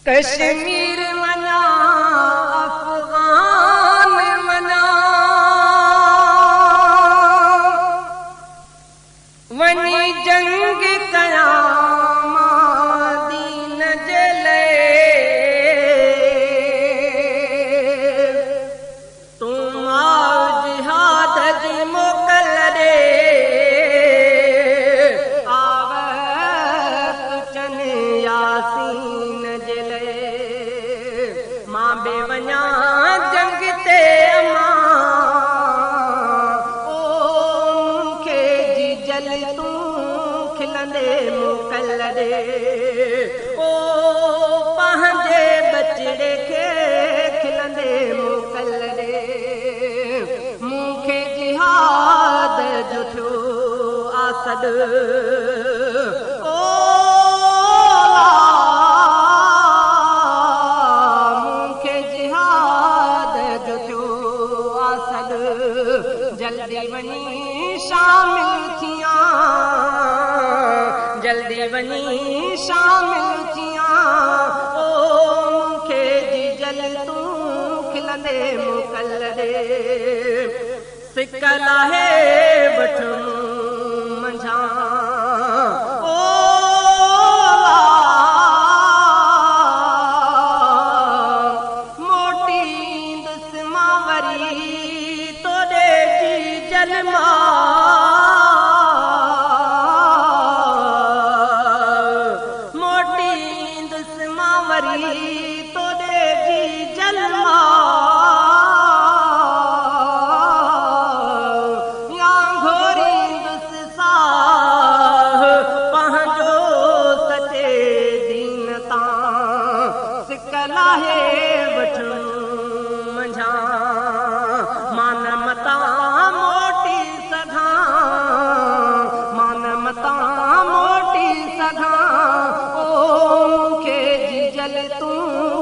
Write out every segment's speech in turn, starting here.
कश्मीर मना अफगान मना वनी जंग कयामा दीन जले तुम जिहाद जी मोकल रे आवन यासीन जले मां बेवञा जंग ते अमा ओ मूंखे जी जल तू खिलंदे मोकल रे ओ पंहिंजे बचड़े खे खिलंदे मोकल रे मूंखे जिहाद जो थियो आसद जल्दी वनी शामिल थिया जल्दी वनी शामिल थिया ओ मूंखे जी जल तू खिलंदे मोकल रे सिकल आहे वठो मंझा ओ मोटी ईंदुसि मां वरी मोटी ईंदुसि मां वरी तोड़े जी जलमा या घोरींदुसि साह पंहिंजो सचे दीन तां सिकल आहे वठो मंझा मान मता मोटी सघां ओ मूंखे जी जल तू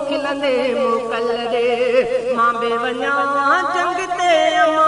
खिलंदे मोकल रे मां बेवञा जंग ते अमा